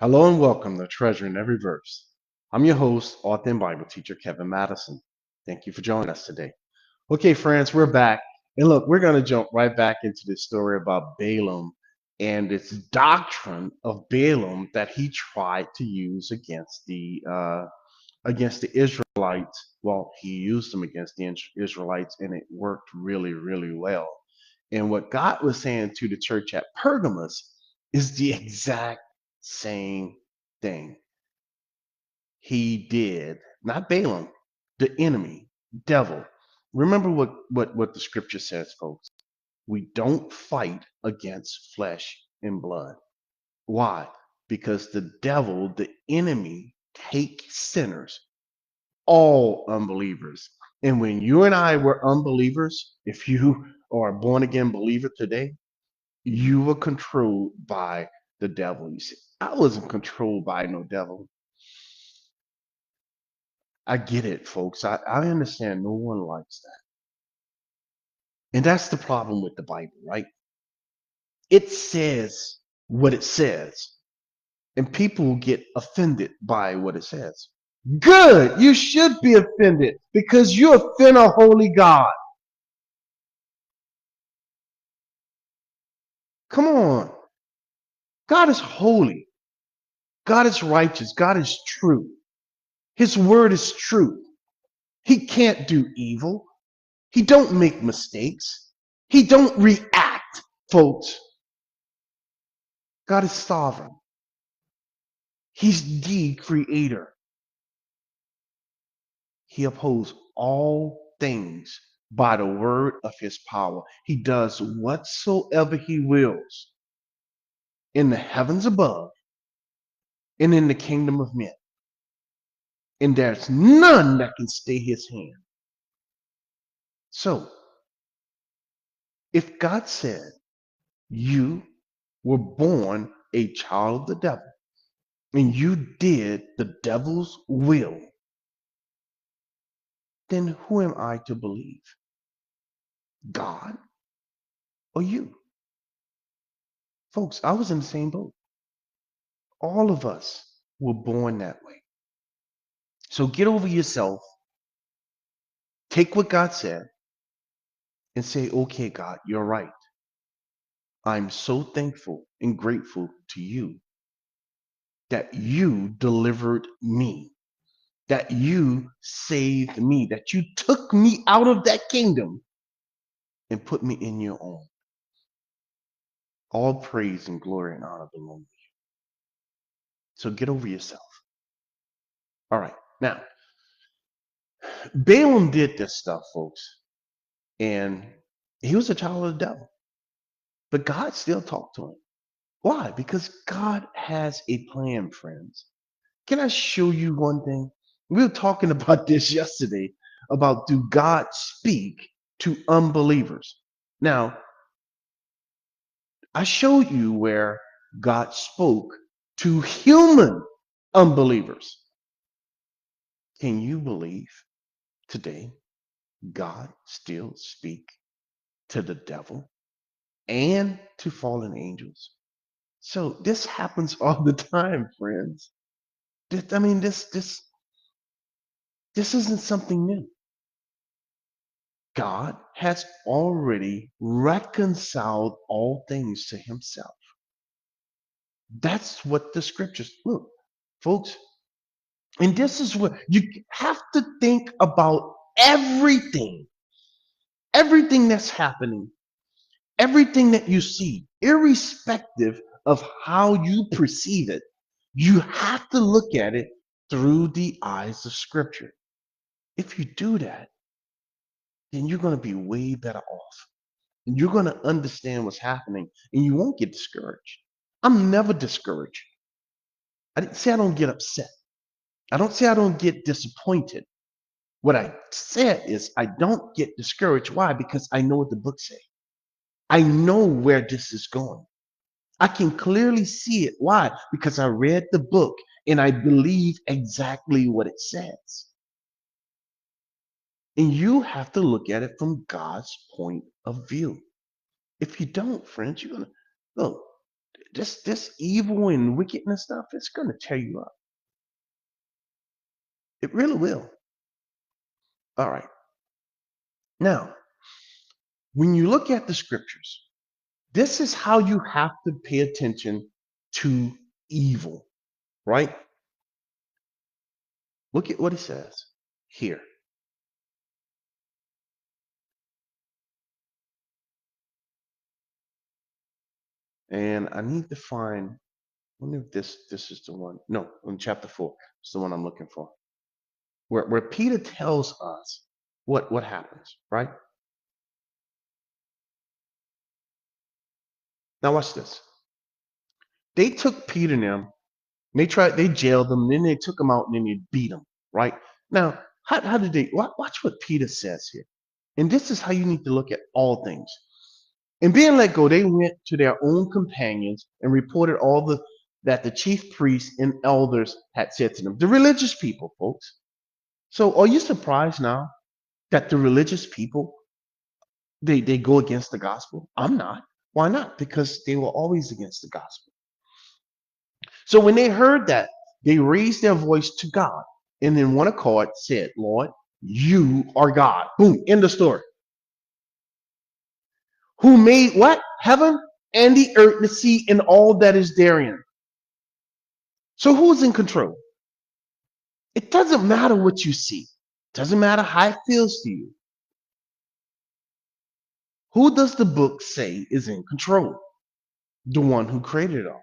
Hello and welcome to Treasure in Every Verse. I'm your host, author and Bible teacher, Kevin Madison. Thank you for joining us today. Okay, friends, we're back. And look, we're going to jump right back into this story about Balaam and its doctrine of Balaam that he tried to use against the Israelites. Well, he used them against the Israelites, and it worked really, really well. And what God was saying to the church at Pergamos is the exact same thing. He did, not Balaam, the enemy, devil. Remember what the scripture says, folks. We don't fight against flesh and blood. Why? Because the devil, the enemy, takes sinners, all unbelievers. And when you and I were unbelievers, if you are a born again believer today, you were controlled by the devil. You see, I wasn't controlled by no devil. I get it, folks. I understand no one likes that. And that's the problem with the Bible, right? It says what it says, and people get offended by what it says. Good. You should be offended because you offend a holy God. Come on. God is holy. God is righteous. God is true. His word is truth. He can't do evil. He don't make mistakes. He don't react, folks. God is sovereign. He's the creator. He upholds all things by the word of his power. He does whatsoever he wills in the heavens above and in the kingdom of men. And there's none that can stay his hand. So, if God said you were born a child of the devil and you did the devil's will, then who am I to believe? God or you? Folks, I was in the same boat. All of us were born that way. So get over yourself, take what God said, and say, okay, God, you're right. I'm so thankful and grateful to you that you delivered me, that you saved me, that you took me out of that kingdom and put me in your own. All praise and glory and honor belong to you. So get over yourself. All right. Now, Balaam did this stuff, folks, and he was a child of the devil. But God still talked to him. Why? Because God has a plan, friends. Can I show you one thing? We were talking about this yesterday about do God speak to unbelievers? Now, I showed you where God spoke to human unbelievers. Can you believe today God still speak to the devil and to fallen angels? So this happens all the time, friends. This isn't something new. God has already reconciled all things to himself. That's what the scriptures look, folks. And this is what you have to think about everything that's happening, everything that you see, irrespective of how you perceive it. You have to look at it through the eyes of scripture. If you do that, then you're going to be way better off. And you're going to understand what's happening and you won't get discouraged. I'm never discouraged. I didn't say I don't get upset. I don't say I don't get disappointed. What I said is I don't get discouraged. Why? Because I know what the book says. I know where this is going. I can clearly see it. Why? Because I read the book and I believe exactly what it says. And you have to look at it from God's point of view. If you don't, friends, you're going to look. this evil and wickedness stuff, it's going to tear you up. It really will. All right. Now, when you look at the scriptures, this is how you have to pay attention to evil, right? Look at what it says here. And I need to find, I wonder if this is the one. No, in chapter 4, it's the one I'm looking for. Where Peter tells us what happens, right? Now watch this. They took Peter and them, they jailed them, then they took him out and then they beat him, right? Now, how did they watch what Peter says here. And this is how you need to look at all things. And being let go, they went to their own companions and reported that the chief priests and elders had said to them. The religious people, folks. So are you surprised now that the religious people they go against the gospel? I'm not. Why not? Because they were always against the gospel. So when they heard that, they raised their voice to God and in one accord said, Lord, you are God. Boom, end of story. Who made what? Heaven and the earth, the sea, and all that is therein. So who's in control? It doesn't matter what you see. It doesn't matter how it feels to you. Who does the book say is in control? The one who created it all.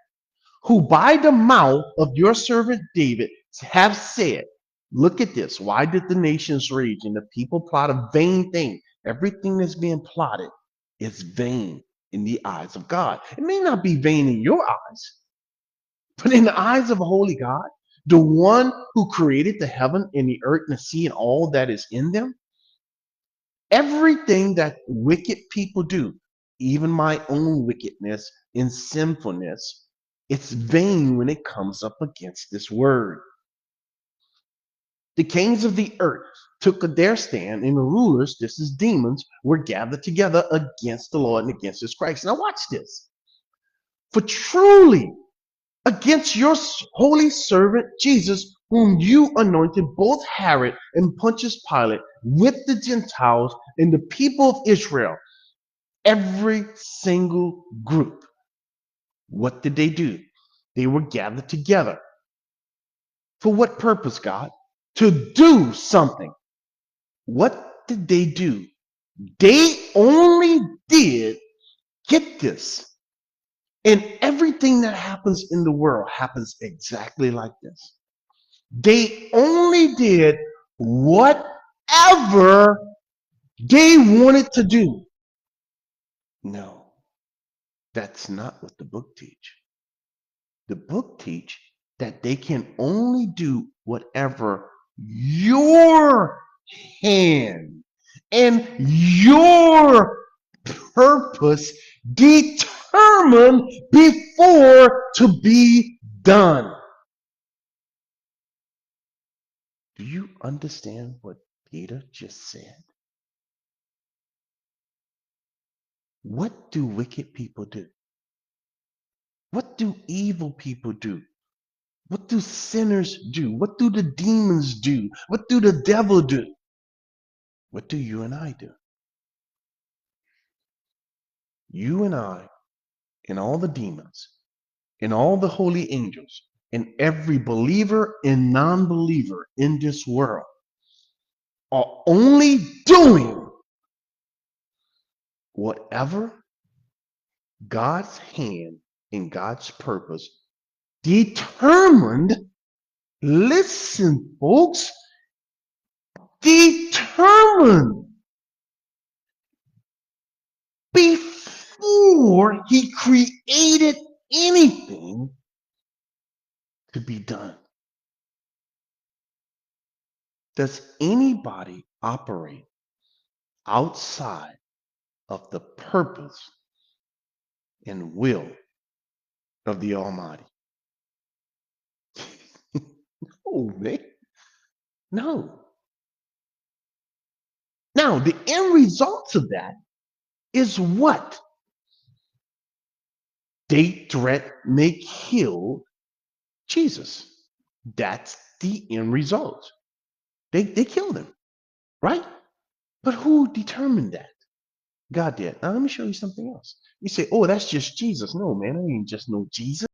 Who by the mouth of your servant David have said, look at this. Why did the nations rage and the people plot a vain thing? Everything that's being plotted is vain in the eyes of God. It may not be vain in your eyes, but in the eyes of a holy God, the one who created the heaven and the earth and the sea and all that is in them, everything that wicked people do, even my own wickedness and sinfulness, it's vain when it comes up against this word. The kings of the earth took their stand, and the rulers, this is demons, were gathered together against the Lord and against his Christ. Now watch this. For truly, against your holy servant Jesus, whom you anointed, both Herod and Pontius Pilate, with the Gentiles and the people of Israel, every single group. What did they do? They were gathered together. For what purpose, God? To do something. What did they do? They only did, get this, and everything that happens in the world happens exactly like this. They only did whatever they wanted to do. No, that's not what the book teach. The book teach that they can only do whatever your hand and your purpose determined before to be done. Do you understand what Peter just said? What do wicked people do? What do evil people do? What do sinners do? What do the demons do? What do the devil do? What do you and I do? You and I, and all the demons, and all the holy angels, and every believer and non-believer in this world are only doing whatever God's hand and God's purpose determined, listen, folks, determined before he created anything to be done. Does anybody operate outside of the purpose and will of the Almighty? Oh, man. No. Now, the end result of that is what? They threatened, they killed Jesus. That's the end result. They killed him, right? But who determined that? God did. Now let me show you something else. You say, oh, that's just Jesus. No, man, it ain't just no Jesus.